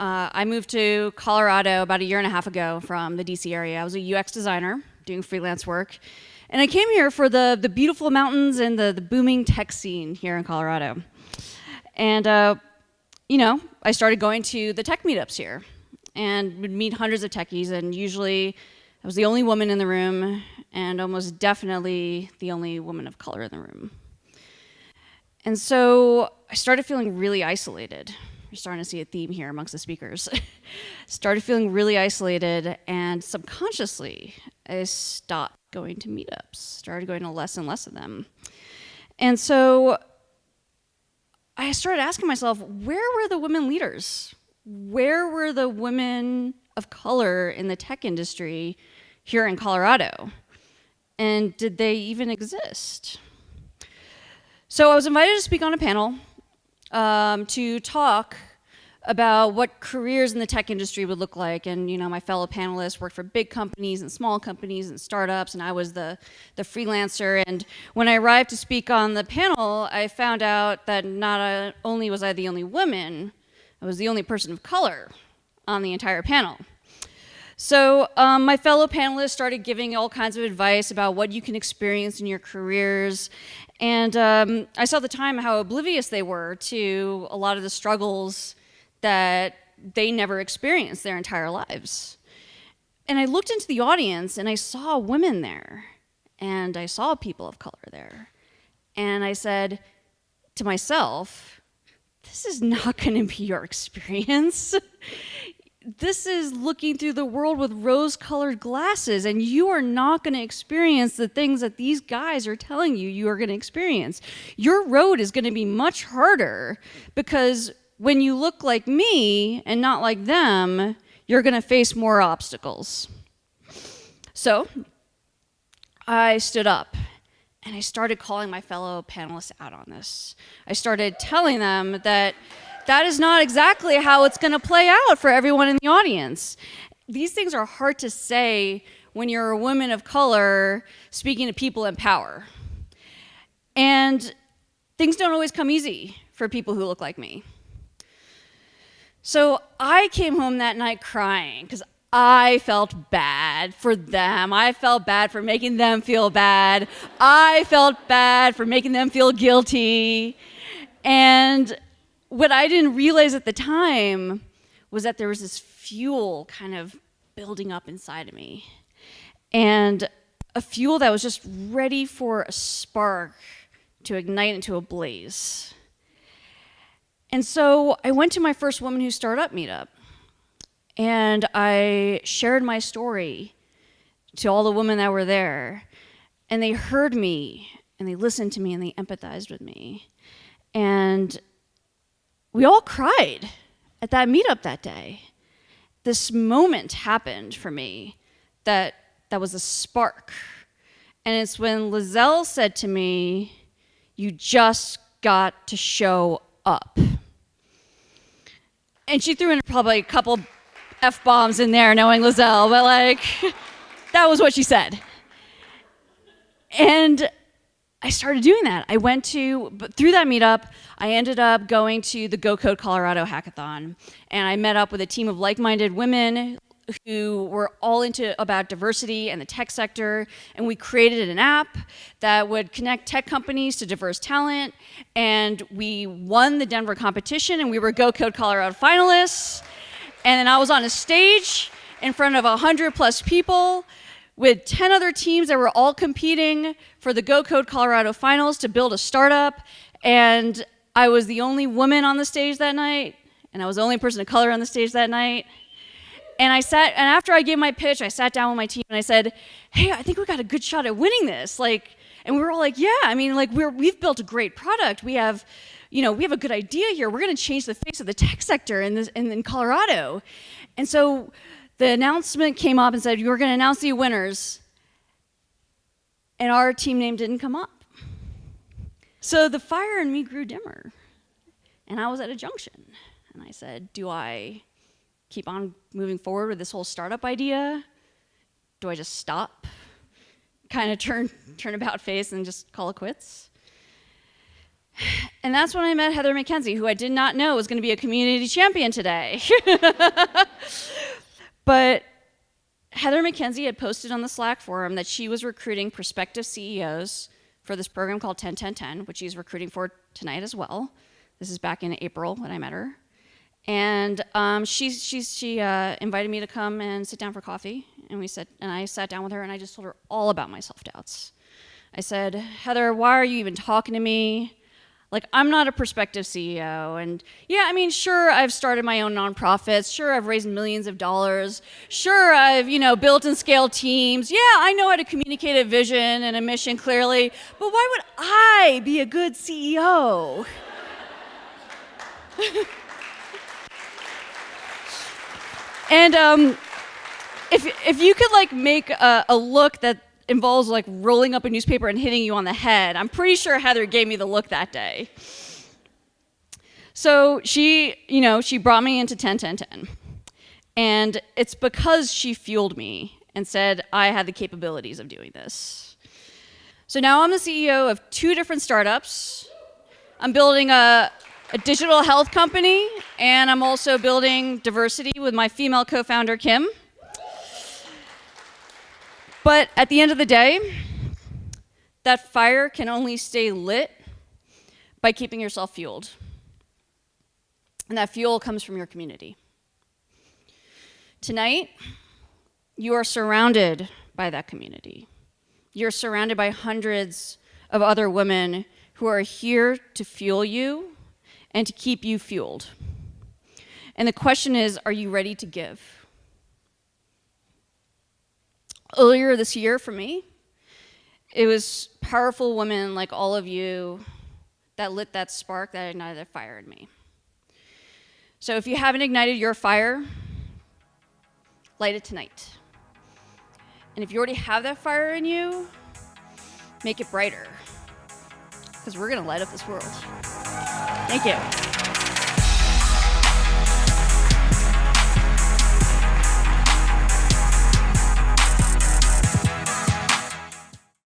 I moved to Colorado about a year and a half ago from the DC area. I was a UX designer doing freelance work. And I came here for the beautiful mountains and the booming tech scene here in Colorado. And, I started going to the tech meetups here and would meet hundreds of techies. And usually I was the only woman in the room and almost definitely the only woman of color in the room. And so I started feeling really isolated. You're starting to see a theme here amongst the speakers. Started feeling really isolated, and subconsciously, I stopped going to meetups, started going to less and less of them. And so I started asking myself, where were the women leaders? Where were the women of color in the tech industry here in Colorado? And did they even exist? So I was invited to speak on a panel to talk about what careers in the tech industry would look like. And my fellow panelists worked for big companies and small companies and startups, and I was the freelancer. And when I arrived to speak on the panel, I found out that not only was I the only woman, I was the only person of color on the entire panel. So my fellow panelists started giving all kinds of advice about what you can experience in your careers. And I saw at the time how oblivious they were to a lot of the struggles that they never experienced their entire lives. And I looked into the audience and I saw women there, and I saw people of color there. And I said to myself, this is not going to be your experience. This is looking through the world with rose-colored glasses, and you are not going to experience the things that these guys are telling you are going to experience. Your road is going to be much harder, because when you look like me and not like them, you're going to face more obstacles. So I stood up and I started calling my fellow panelists out on this. I started telling them that is not exactly how it's going to play out for everyone in the audience. These things are hard to say when you're a woman of color speaking to people in power. And things don't always come easy for people who look like me. So I came home that night crying because I felt bad for them. I felt bad for making them feel bad. I felt bad for making them feel guilty. And what I didn't realize at the time was that there was this fuel kind of building up inside of me. And a fuel that was just ready for a spark to ignite into a blaze. And so I went to my first Women Who Startup meetup, and I shared my story to all the women that were there, and they heard me, and they listened to me, and they empathized with me. And we all cried at that meetup that day. This moment happened for me that was a spark. And it's when Lizelle said to me, "You just got to show up." And she threw in probably a couple F-bombs in there, knowing Lizelle, but that was what she said. And I started doing that. But through that meetup, I ended up going to the Go Code Colorado hackathon, and I met up with a team of like-minded women who were all about diversity and the tech sector, and we created an app that would connect tech companies to diverse talent, and we won the Denver competition, and we were Go Code Colorado finalists. And then I was on a stage in front of 100+ people with 10 other teams that were all competing for the Go Code Colorado finals to build a startup, and I was the only woman on the stage that night, and I was the only person of color on the stage that night. And after I gave my pitch, I sat down with my team and I said, "Hey, I think we got a good shot at winning this." And we were all like, "Yeah, we've built a great product. We have a good idea here. We're going to change the face of the tech sector in Colorado." And so the announcement came up and said, "You're going to announce the winners." And our team name didn't come up. So the fire in me grew dimmer. And I was at a junction. And I said, do I keep on moving forward with this whole startup idea? Do I just stop, kind of turn about face and just call it quits? And that's when I met Heather McKenzie, who I did not know was going to be a community champion today. But Heather McKenzie had posted on the Slack forum that she was recruiting prospective CEOs for this program called 10-10-10, which she's recruiting for tonight as well. This is back in April when I met her. And she invited me to come and sit down for coffee. And I sat down with her and I just told her all about my self-doubts. I said, Heather, why are you even talking to me? Like, I'm not a prospective CEO. And yeah, I mean, sure, I've started my own nonprofits. Sure, I've raised millions of dollars. Sure, I've, built and scaled teams. Yeah, I know how to communicate a vision and a mission clearly. But why would I be a good CEO? And if you could make a look that involves rolling up a newspaper and hitting you on the head, I'm pretty sure Heather gave me the look that day. So she brought me into 10-10-10. And it's because she fueled me and said I had the capabilities of doing this. So now I'm the CEO of 2 different startups. I'm building a digital health company, and I'm also building diversity with my female co-founder, Kim. But at the end of the day, that fire can only stay lit by keeping yourself fueled. And that fuel comes from your community. Tonight, you are surrounded by that community. You're surrounded by hundreds of other women who are here to fuel you and to keep you fueled. And the question is, are you ready to give? Earlier this year for me, it was powerful women like all of you that lit that spark that ignited that fire in me. So if you haven't ignited your fire, light it tonight. And if you already have that fire in you, make it brighter, because we're gonna light up this world. Thank you.